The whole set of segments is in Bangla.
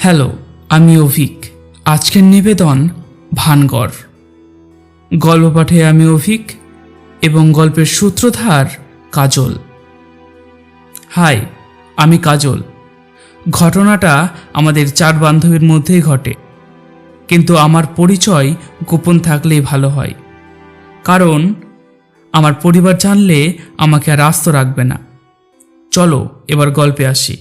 হ্যালো, আমি অভিক। আজকের নিবেদন ভানগড়। গল্প পাঠে আমি অভিক এবং গল্পের সূত্রধার কাজল। হাই, আমি কাজল। ঘটনাটা আমাদের 4 বান্ধবীর মধ্যেই ঘটে, কিন্তু আমার পরিচয় গোপন থাকলেই ভালো হয়, কারণ আমার পরিবার জানলে আমাকে আর আস্ত রাখবে না। চলো এবার গল্পে আসি।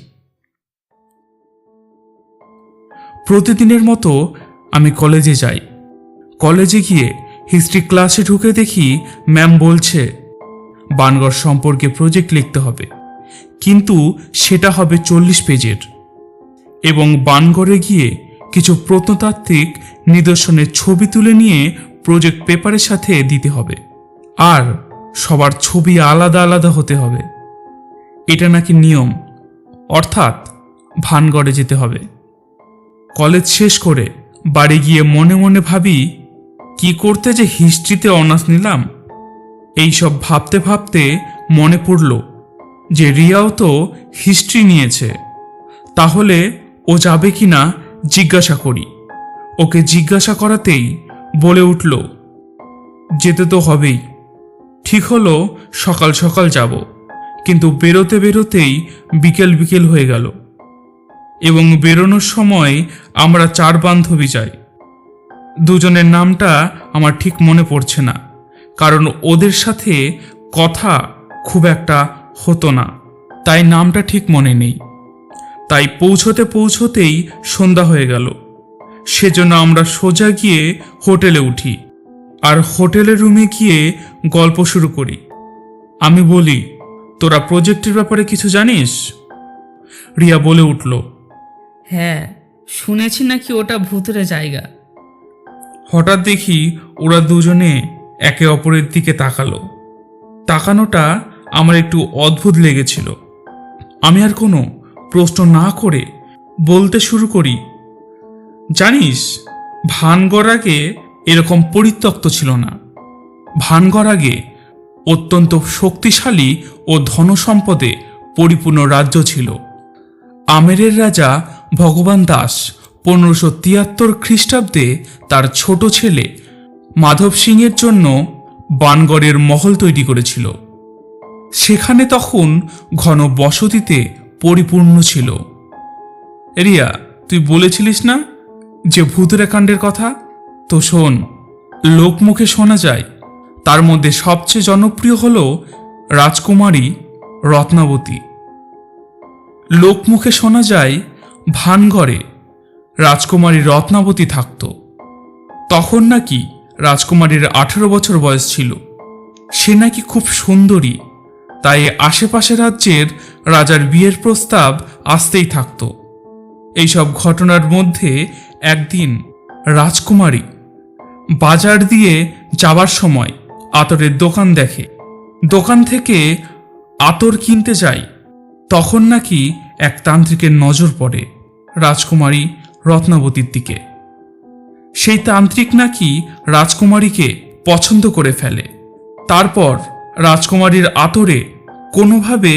প্রতিদিনের মতো আমি কলেজে যাই। কলেজে গিয়ে হিস্ট্রি ক্লাসে ঢুকে দেখি ম্যাম বলছে বানগড় সম্পর্কে প্রজেক্ট লিখতে হবে, কিন্তু সেটা হবে 40 পেজের, এবং বানগড়ে গিয়ে কিছু প্রত্নতাত্ত্বিক নিদর্শনের ছবি তুলে নিয়ে প্রজেক্ট পেপারের সাথে দিতে হবে, আর সবার ছবি আলাদা আলাদা হতে হবে। এটা নাকি নিয়ম, অর্থাৎ ভানগড়ে যেতে হবে। কলেজ শেষ করে বাড়ি গিয়ে মনে মনে ভাবি, কি করতে যে হিস্ট্রিতে অনার্স নিলাম। এইসব ভাবতে ভাবতে মনে পড়ল যে রিয়াও তো হিস্ট্রি নিয়েছে, তাহলে ও যাবে কি না জিজ্ঞাসা করি। ওকে জিজ্ঞাসা করাতেই বলে উঠল, যেতে তো হবেই। ঠিক হলো সকাল সকাল যাব, কিন্তু বেরোতে বেরোতেই বিকেল বিকেল হয়ে গেল, এবং বেরোনোর সময় আমরা 4 বান্ধবী যাই। দুজনের নামটা আমার ঠিক মনে পড়ছে না, কারণ ওদের সাথে কথা খুব একটা হতো না, তাই নামটা ঠিক মনে নেই। তাই পৌঁছতে পৌঁছতেই সন্ধ্যা হয়ে গেল। সেজন্য আমরা সোজা গিয়ে হোটেলে উঠি, আর হোটেলের রুমে গিয়ে গল্প শুরু করি। আমি বলি, তোরা প্রজেক্টের ব্যাপারে কিছু জানিস? রিয়া বলে উঠল, হ্যাঁ, শুনেছি নাকি ওটা ভূতের জায়গা। হঠাৎ দেখি ওরা দুজনে একে অপরের দিকে তাকালো। তাকানোটা আমার একটু অদ্ভুত লেগেছিল। আমি আর কোনো প্রশ্ন না করে বলতে শুরু করি, জানিস, ভানগড় আগে এরকম পরিত্যক্ত ছিল না। ভানগড় আগে অত্যন্ত শক্তিশালী ও ধনসম্পদে পরিপূর্ণ রাজ্য ছিল। আমেরের রাজা ভগবান দাস 1573 খ্রিস্টাব্দে তার ছোট ছেলে মাধব সিংয়ের জন্য বানগড়ের মহল তৈরি করেছিল। সেখানে তখন ঘন বসতিতে পরিপূর্ণ ছিল। রিয়া, তুই বলেছিলিস না যে ভূতের কাণ্ডের কথা? তো শোন, লোকমুখে শোনা যায় তার মধ্যে সবচেয়ে জনপ্রিয় হল রাজকুমারী রত্নাবতী। লোকমুখে শোনা যায় ভানগড়ে রাজকুমারী রত্নাবতী থাকত। তখন নাকি রাজকুমারীর 18 বছর বয়স ছিল। সে নাকি খুব সুন্দরী, তাই আশেপাশে রাজ্যের রাজার বিয়ের প্রস্তাব আসতেই থাকত। এইসব ঘটনার মধ্যে একদিন রাজকুমারী বাজার দিয়ে যাবার সময় আতরের দোকান দেখে। দোকান থেকে আতর কিনতে যায়, তখন নাকি এক তান্ত্রিকের নজর পড়ে রাজকুমারী রত্নাবতীর দিকে। সেই তান্ত্রিক নাকি রাজকুমারীকে পছন্দ করে ফেলে। তারপর রাজকুমারীর আতরে কোনোভাবে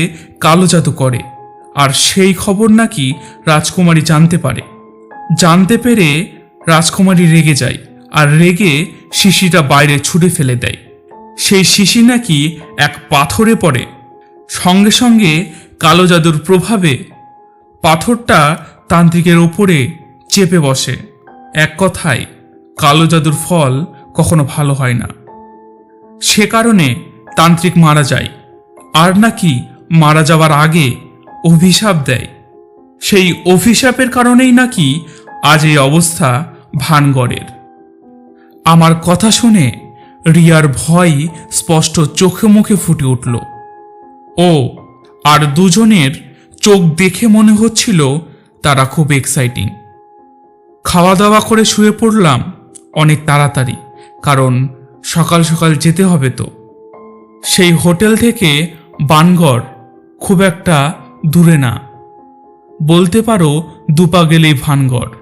কালো জাদু করে, আর সেই খবর নাকি রাজকুমারী জানতে পারে। জানতে পেরে রাজকুমারী রেগে যায়, আর রেগে শিশিটা বাইরে ছুঁড়ে ফেলে দেয়। সেই শিশি নাকি এক পাথরে পড়ে। সঙ্গে সঙ্গে কালো জাদুর প্রভাবে পাথরটা তান্ত্রিকের ওপরে চেপে বসে। এক কথায়, কালো জাদুর ফল কখনো ভালো হয় না। সে কারণে তান্ত্রিক মারা যায়, আর নাকি মারা যাওয়ার আগে অভিশাপ দেয়। সেই অভিশাপের কারণেই নাকি আজ এই অবস্থা ভানগড়ের। আমার কথা শুনে রিয়ার ভয় স্পষ্ট চোখে মুখে ফুটে উঠল। ও আর দুজনের চোখ দেখে মনে হচ্ছিল তারা খুব এক্সাইটিং। খাওয়া দাওয়া করে শুয়ে পড়লাম অনেক তাড়াতাড়ি, কারণ সকাল সকাল যেতে হবে তো। সেই হোটেল থেকে বানগড় খুব একটা দূরে না, বলতে পারো 2 পা গেলেই ভানগড়।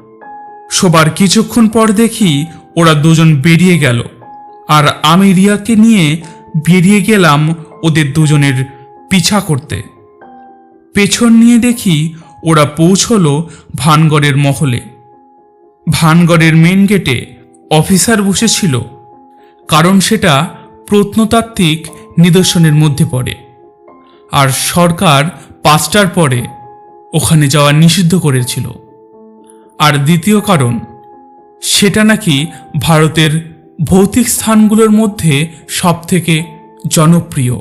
সবার কিছুক্ষণ পর দেখি ওরা দুজন বেরিয়ে গেল, আর আমি রিয়াকে নিয়ে বেরিয়ে গেলাম ওদের দুজনের পিছা করতে। পেছন নিয়ে দেখি ওরা পৌঁছলো ভানগড়ের মহলে। ভানগড়ের মেন গেটে অফিসার বসেছিল, কারণ সেটা প্রত্নতাত্ত্বিক নিদর্শনের মধ্যে পড়ে, আর সরকার 5টার পরে ওখানে যাওয়া নিষিদ্ধ করেছিল। আর দ্বিতীয় কারণ, সেটা নাকি ভারতের ভৌতিক স্থানগুলোর মধ্যে সবথেকে জনপ্রিয়।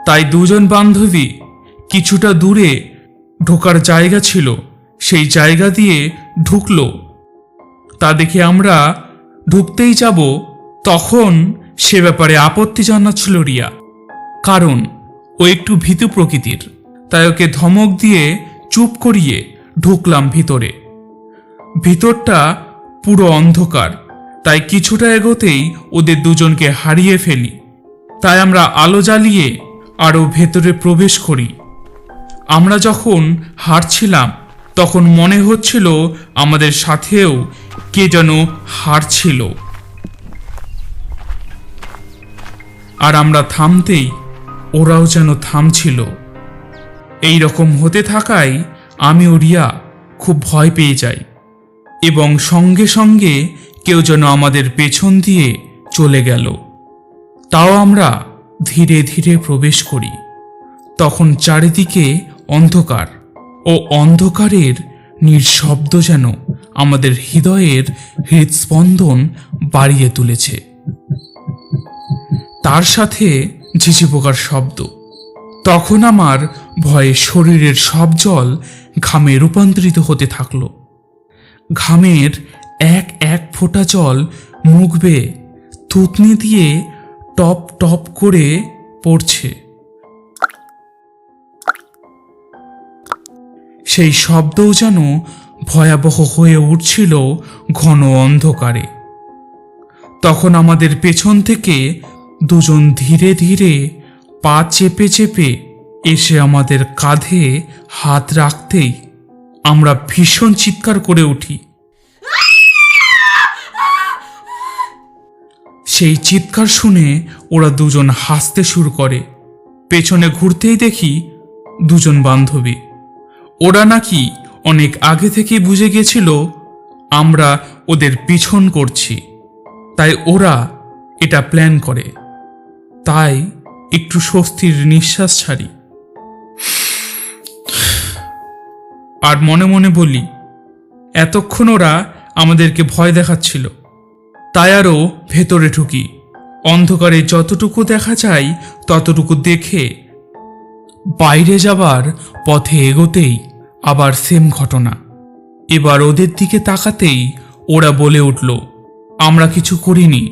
তাই দুজন বান্ধবী কিছুটা দূরে ঢোকার জায়গা ছিল, সেই জায়গা দিয়ে ঢুকলো। তা দেখে আমরা ঢুকতেই যাব, তখন সে ব্যাপারে আপত্তি জানাচ্ছিল রিয়া, কারণ ও একটু ভীতু প্রকৃতির। তাই ওকে ধমক দিয়ে চুপ করিয়ে ঢুকলাম ভিতরে। ভিতরটা পুরো অন্ধকার, তাই কিছুটা এগোতেই ওদের দুজনকে হারিয়ে ফেলি। তাই আমরা আলো জ্বালিয়ে আরও ভেতরে প্রবেশ করি। আমরা যখন হাঁটছিলাম তখন মনে হচ্ছিল আমাদের সাথেও কে যেন হাঁটছিল, আর আমরা থামতেই ওরাও যেন থামছিল। এই রকম হতে থাকায় আমি ও রিয়া খুব ভয় পেয়ে যাই, এবং সঙ্গে সঙ্গে কেউ যেন আমাদের পেছন দিয়ে চলে গেল। তাও আমরা ধীরে ধীরে প্রবেশ করি। তখন চারিদিকে অন্ধকার, ও অন্ধকারের নিঃশব্দ যেন আমাদের হৃদয়ের হৃদস্পন্দন বাড়িয়ে তুলেছে। তার সাথে ঝিঝি পোকার শব্দ। তখন আমার ভয়ে শরীরের সব জল ঘামে রূপান্তরিত হতে থাকলো। ঘামের এক এক ফোঁটা জল মুখ বেয়ে থুতনি দিয়ে টপ টপ করে পড়ছে। সেই শব্দও যেন ভয়াবহ হয়ে উঠছিল ঘন অন্ধকারে। তখন আমাদের পেছন থেকে দুজন ধীরে ধীরে পা চেপে চেপে এসে আমাদের কাঁধে হাত রাখতেই আমরা ভীষণ চিৎকার করে উঠি। সেই চিৎকার শুনে ওরা দুজন হাসতে শুরু করে। পেছনে ঘুরতেই দেখি দুজন বান্ধবী। ওরা নাকি অনেক আগে থেকেই বুঝে গেছিল আমরা ওদের পিছন করছি, তাই ওরা এটা প্ল্যান করে। তাই একটু স্বস্তির নিঃশ্বাস ছাড়ি, আর মনে মনে বলি, এতক্ষণ ওরা আমাদেরকে ভয় দেখাচ্ছিল, তাই আরও ভেতরে ঢুকি। অন্ধকারে যতটুকু দেখা যায় ততটুকু দেখে বাইরে যাবার পথে এগোতেই আবার সেম ঘটনা। এবার ওদের দিকে তাকাতেই ওরা বলে উঠল, আমরা কিছু করিনি।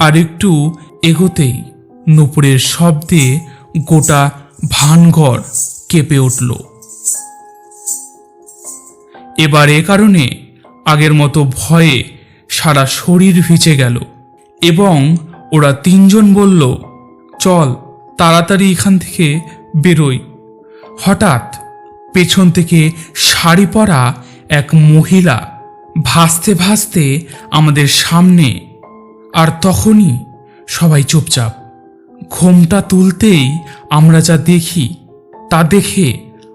আর একটু এগোতেই নুপুরের শব্দে গোটা ভানঘর কেঁপে উঠল। এবার এ কারণে আগের মতো ভয়ে সারা শরীর ভিজে গেল, এবং ওরা তিনজন বলল, চল তাড়াতাড়ি এখান থেকে বেরোই। হঠাৎ পেছন থেকে শাড়ি পরা এক মহিলা ভাসতে ভাসতে আমাদের সামনে, আর তখনই সবাই চুপচাপ। ঘোমটা তুলতেই আমরা যা দেখি তা দেখে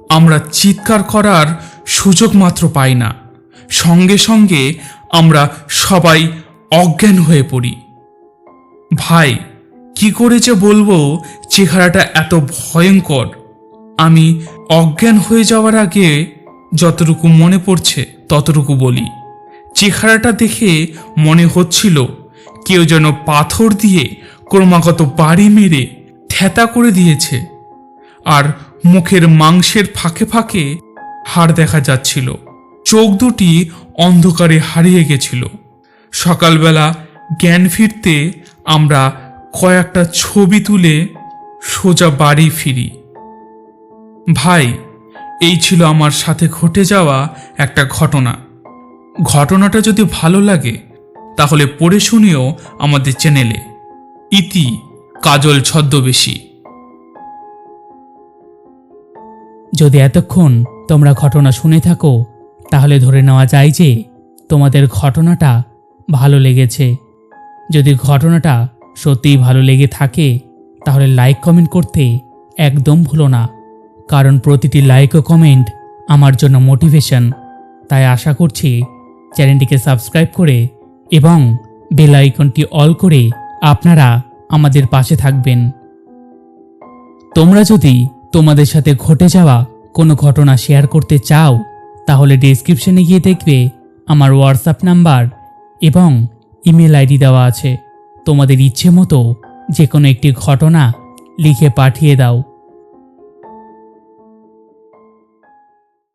আমরা চিৎকার করার সুযোগ মাত্র পাই না। সঙ্গে সঙ্গে আমরা সবাই অজ্ঞান হয়ে পড়ি। ভাই, কি করে যে বলবো চেহারাটা এত ভয়ঙ্কর। আমি অজ্ঞান হয়ে যাওয়ার আগে যতটুকু মনে পড়ছে ততটুকু বলি। চেহারাটা দেখে মনে হচ্ছিল কেউ যেন পাথর দিয়ে ক্রমাগত বাড়ি মেরে থ্যাতা করে দিয়েছে, আর মুখের মাংসের ফাঁকে ফাঁকে হাড় দেখা যাচ্ছিল। চোখ দুটি অন্ধকারে হারিয়ে গেছিল। সকালবেলা জ্ঞান ফিরতে আমরা কয়েকটা ছবি তুলে সোজা বাড়ি ফিরি। ভাই, এই ছিল আমার সাথে ঘটে যাওয়া একটা ঘটনা। ঘটনাটা যদি ভালো লাগে তাহলে পড়ে শুনিও আমাদের চ্যানেলে। ইতি, কাজল ছদ্মবেশী। যদি এতক্ষণ তোমরা ঘটনা শুনে থাকো তাহলে ধরে নেওয়া যায় যে তোমাদের ঘটনাটা ভালো লেগেছে। যদি ঘটনাটা সত্যিই ভালো লেগে থাকে তাহলে লাইক কমেন্ট করতে একদম ভুলো না, কারণ প্রতিটি লাইক ও কমেন্ট আমার জন্য মোটিভেশন। তাই আশা করছি চ্যানেলটিকে সাবস্ক্রাইব করে এবং বেল আইকনটি অল করে আপনারা আমাদের পাশে থাকবেন। তোমরা যদি তোমাদের সাথে ঘটে যাওয়া কোনো ঘটনা শেয়ার করতে চাও তাহলে ডেসক্রিপশনে গিয়ে দেখবে আমার হোয়াটসঅ্যাপ নাম্বার এবং ইমেল আইডি দেওয়া আছে। তোমাদের ইচ্ছে মতো যে কোনো একটি ঘটনা লিখে পাঠিয়ে দাও।